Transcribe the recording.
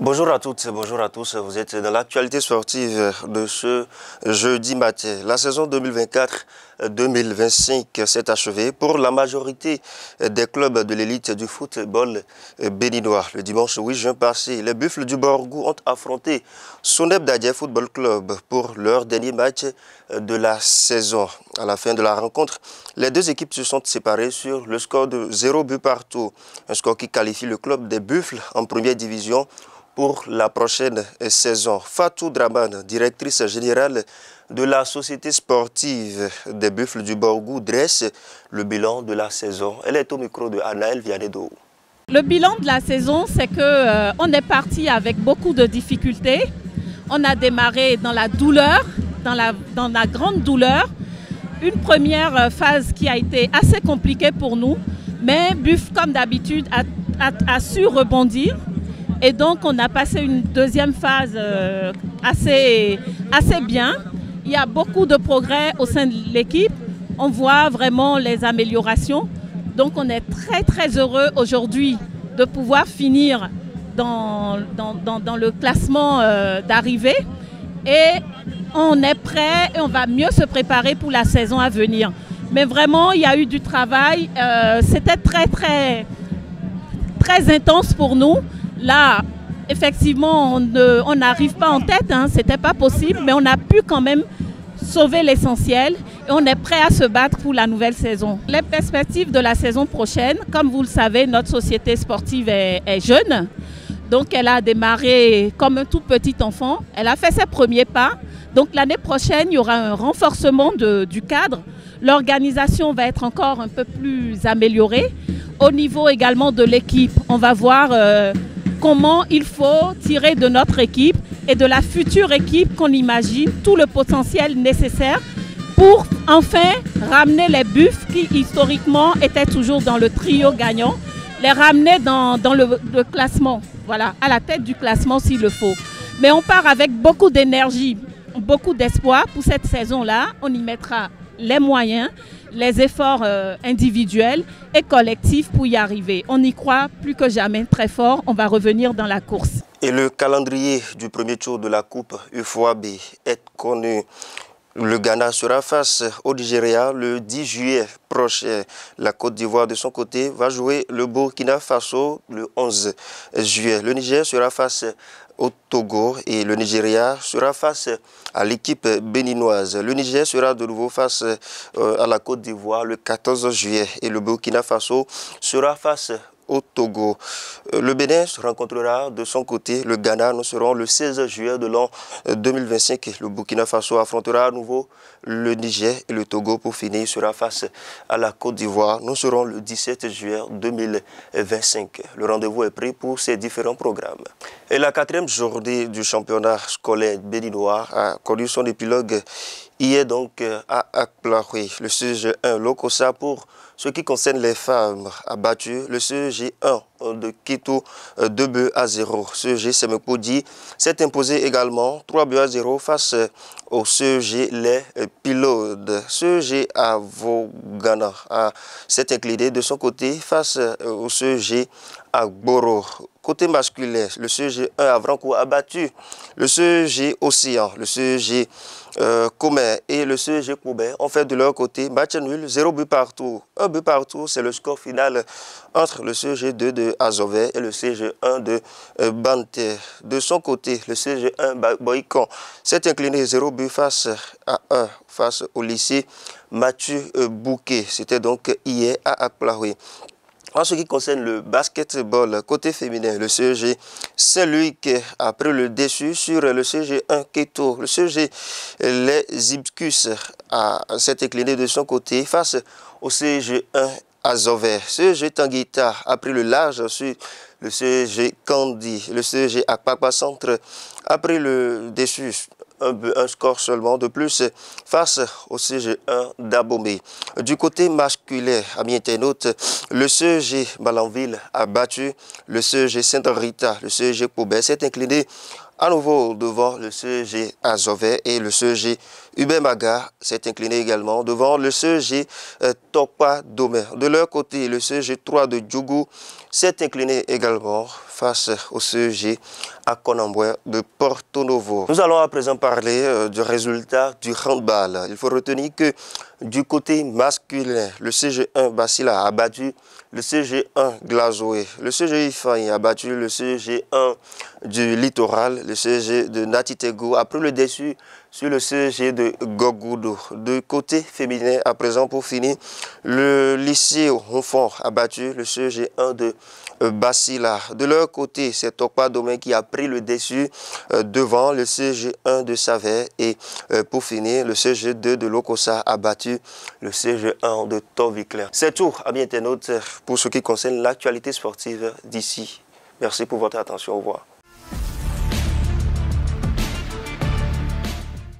Bonjour à toutes, bonjour à tous. Vous êtes dans l'actualité sportive de ce jeudi matin. La saison 2024-2025 s'est achevée pour la majorité des clubs de l'élite du football béninois. Le dimanche 8 juin passé, les Buffles du Borgou ont affronté Sonep Dadje Football Club pour leur dernier match de la saison. À la fin de la rencontre, les deux équipes se sont séparées sur le score de 0 but partout. Un score qui qualifie le club des Buffles en première division pour la prochaine saison. Fatou Draman, directrice générale de la société sportive des Buffles du Borgou, dresse le bilan de la saison. Elle est au micro de Anaël Vianedo. Le bilan de la saison, c'est qu'on est parti avec beaucoup de difficultés. On a démarré dans la douleur, dans la grande douleur. Une première phase qui a été assez compliquée pour nous, mais Buff, comme d'habitude, a su rebondir. Et donc, on a passé une deuxième phase assez bien. Il y a beaucoup de progrès au sein de l'équipe. On voit vraiment les améliorations. Donc, on est très heureux aujourd'hui de pouvoir finir dans le classement d'arrivée. Et on est prêt et on va mieux se préparer pour la saison à venir. Mais vraiment, il y a eu du travail. C'était très intense pour nous. Là, effectivement, on n'arrive pas en tête, hein, c'était pas possible, mais on a pu quand même sauver l'essentiel et on est prêt à se battre pour la nouvelle saison. Les perspectives de la saison prochaine, comme vous le savez, notre société sportive est jeune, donc elle a démarré comme un tout petit enfant, elle a fait ses premiers pas, donc l'année prochaine, il y aura un renforcement du cadre, l'organisation va être encore un peu plus améliorée. Au niveau également de l'équipe, on va voir comment il faut tirer de notre équipe et de la future équipe qu'on imagine tout le potentiel nécessaire pour enfin ramener les Buffs qui historiquement étaient toujours dans le trio gagnant, les ramener dans le classement, voilà, à la tête du classement s'il le faut. Mais on part avec beaucoup d'énergie, beaucoup d'espoir pour cette saison-là. On y mettra les moyens, les efforts individuels et collectifs pour y arriver. On y croit plus que jamais très fort. On va revenir dans la course. Et le calendrier du premier tour de la Coupe UFOAB est connu. Le Ghana sera face au Nigeria le 10 juillet prochain. La Côte d'Ivoire, de son côté, va jouer le Burkina Faso le 11 juillet. Le Niger sera face au Togo et le Nigeria sera face à l'équipe béninoise. Le Niger sera de nouveau face à la Côte d'Ivoire le 14 juillet et le Burkina Faso sera face au Togo. Le Bénin se rencontrera de son côté le Ghana. Nous serons le 16 juillet de l'an 2025. Le Burkina Faso affrontera à nouveau le Niger et le Togo pour finir sera face à la Côte d'Ivoire. Nous serons le 17 juillet 2025. Le rendez-vous est pris pour ces différents programmes. Et la quatrième journée du championnat scolaire béninois a connu son épilogue hier donc à Akplaoui. Le CG1 Lokosa pour ce qui concerne les femmes a battu le CG1 de Quito 2 buts à 0. CG Semepodi s'est imposé également 3 buts à 0 face au CG Les Pilotes. CG Avogana s'est incliné de son côté face au CG Agboro. Côté masculin, le CG1 Avrancourt a battu le CG Océan, le CG Comer et le CG Koubert ont fait de leur côté match nul, 0 but partout. 1 but partout, c'est le score final entre le CG2 de Azové et le CG1 de Banter. De son côté, le CG1 Boycon s'est incliné 0 but face à 1 face au lycée Mathieu Bouquet. C'était donc hier à Akplaoui. En ce qui concerne le basketball, côté féminin, le CEG Saint-Louis a pris le dessus sur le CG1 Keto. Le CG Les Ibscus s'est incliné de son côté face au CG1 Azové. CG Tanguita a pris le large sur le CG Candy. Le CG Akpakpa Centre a pris le dessus. Un score seulement de plus face au CG1 d'Abomey. Du côté masculin, amis internautes, le CG Malanville a battu le CG Sainte-Rita. Le CG Koubert s'est incliné à nouveau devant le CG Azové et le CG Hubert Maga s'est incliné également devant le CEG Tokpa Domé. De leur côté, le CEG 3 de Djougou s'est incliné également face au CEG Akonambwe de Porto Novo. Nous allons à présent parler du résultat du handball. Il faut retenir que du côté masculin, le CG1 Basila a battu le CG1 Glazoé. Le CG Ifani a battu le CG1 du Littoral. Le CG de Natitego a pris le dessus sur le CG de Gogudo. De côté féminin, à présent pour finir, le lycée Honfon a battu le CG1 de Basila. De leur côté, c'est Tokpa Domé qui a pris le dessus devant le CG1 de Savert. Et pour finir, le CG2 de Lokosa a battu le CG1 de Tovicler. C'est tout, amis internautes, pour ce qui concerne l'actualité sportive d'ici. Merci pour votre attention. Au revoir.